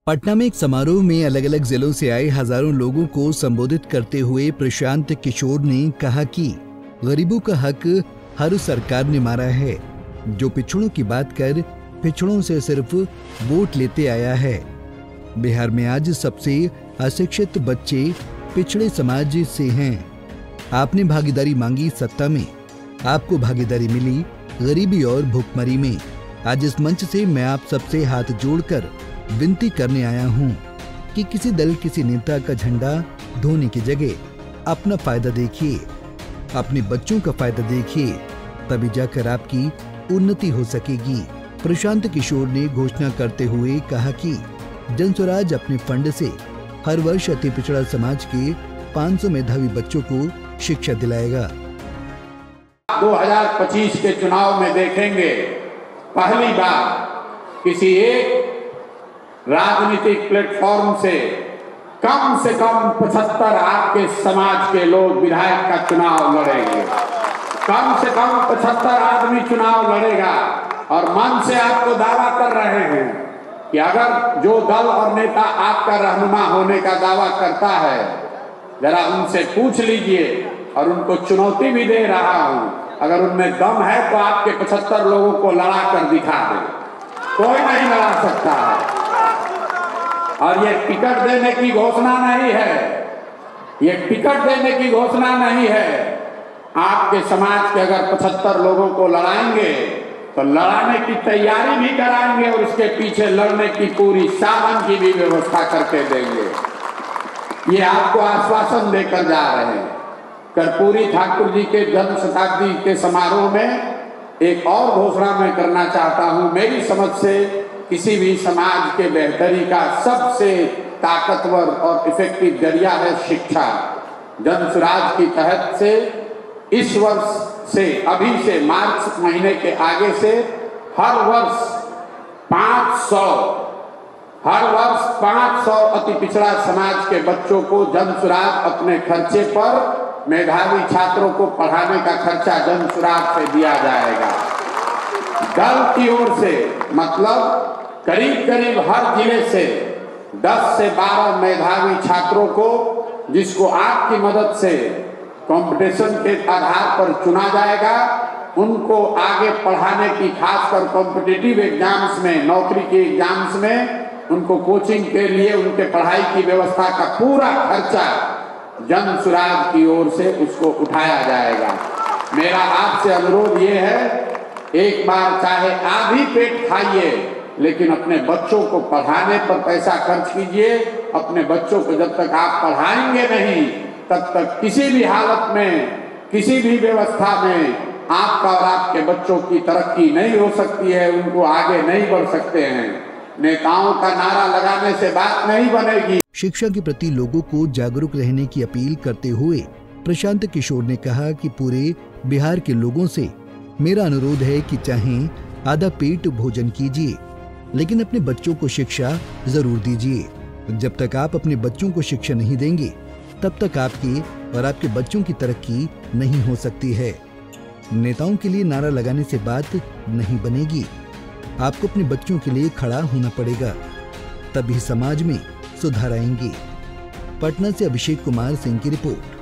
पटना में एक समारोह में अलग अलग जिलों से आए हजारों लोगों को संबोधित करते हुए प्रशांत किशोर ने कहा कि गरीबों का हक हर सरकार ने मारा है, जो पिछड़ों की बात कर पिछड़ों से सिर्फ वोट लेते आया है। बिहार में आज सबसे अशिक्षित बच्चे पिछड़े समाज से हैं। आपने भागीदारी मांगी सत्ता में, आपको भागीदारी मिली गरीबी और भूखमरी में। आज इस मंच से मैं आप सबसे हाथ जोड़कर विनती करने आया हूं कि किसी दल किसी नेता का झंडा धोने की जगह अपना फायदा देखिए, अपने बच्चों का फायदा देखिए, तभी जाकर आपकी उन्नति हो सकेगी। प्रशांत किशोर ने घोषणा करते हुए कहा कि जनस्वराज अपने फंड से हर वर्ष अति पिछड़ा समाज के 500 मेधावी बच्चों को शिक्षा दिलाएगा। 2025 के चुनाव में देखेंगे पहली बार किसी एक राजनीतिक प्लेटफॉर्म से कम 75 आपके समाज के लोग विधायक का चुनाव लड़ेंगे। कम से कम 75 आदमी चुनाव लड़ेगा और मन से आपको दावा कर रहे हैं कि अगर जो दल और नेता आपका रहनुमा होने का दावा करता है, जरा उनसे पूछ लीजिए और उनको चुनौती भी दे रहा हूं, अगर उनमें दम है तो आपके 75 लोगों को लड़ा कर दिखा दे। कोई नहीं लड़ा सकता है। और ये टिकट देने की घोषणा नहीं है, ये टिकट देने की घोषणा नहीं है। आपके समाज के अगर 75 लोगों को लड़ाएंगे तो लड़ाने की तैयारी भी कराएंगे और उसके पीछे लड़ने की पूरी साधन की भी व्यवस्था करके देंगे। ये आपको आश्वासन देकर जा रहे हैं। कर्पूरी ठाकुर जी के जन्म शताब्दी के समारोह में एक और घोषणा मैं करना चाहता हूं। मेरी समझ से किसी भी समाज के बेहतरी का सबसे ताकतवर और इफेक्टिव जरिया है शिक्षा। जनस्वराज की तहत से इस वर्ष से, अभी से मार्च महीने के आगे से हर वर्ष 500 अति पिछड़ा समाज के बच्चों को जनस्वराज अपने खर्चे पर, मेधावी छात्रों को पढ़ाने का खर्चा जनस्वराज से दिया जाएगा। दल की ओर से मतलब करीब हर जिले से 10 से 12 मेधावी छात्रों को, जिसको आपकी मदद से कंपटीशन के आधार पर चुना जाएगा, उनको आगे पढ़ाने की, खासकर कॉम्पिटिटिव एग्जाम्स में, नौकरी के एग्जाम्स में उनको कोचिंग के लिए उनके पढ़ाई की व्यवस्था का पूरा खर्चा जनस्वराज की ओर से उसको उठाया जाएगा। मेरा आपसे अनुरोध ये है, एक बार चाहे आधी पेट खाइए, लेकिन अपने बच्चों को पढ़ाने पर पैसा खर्च कीजिए। अपने बच्चों को जब तक आप पढ़ाएंगे नहीं, तब तक किसी भी हालत में, किसी भी व्यवस्था में आपका और आपके बच्चों की तरक्की नहीं हो सकती है, उनको आगे नहीं बढ़ सकते हैं। नेताओं का नारा लगाने से बात नहीं बनेगी। शिक्षा के प्रति लोगों को जागरूक रहने की अपील करते हुए प्रशांत किशोर ने कहा कि पूरे बिहार के लोगों से मेरा अनुरोध है कि चाहे आधा पेट भोजन कीजिए, लेकिन अपने बच्चों को शिक्षा जरूर दीजिए। जब तक आप अपने बच्चों को शिक्षा नहीं देंगे, तब तक आपकी और आपके बच्चों की तरक्की नहीं हो सकती है। नेताओं के लिए नारा लगाने से बात नहीं बनेगी। आपको अपने बच्चों के लिए खड़ा होना पड़ेगा, तभी समाज में सुधार आएंगे। पटना से अभिषेक कुमार सिंह की रिपोर्ट।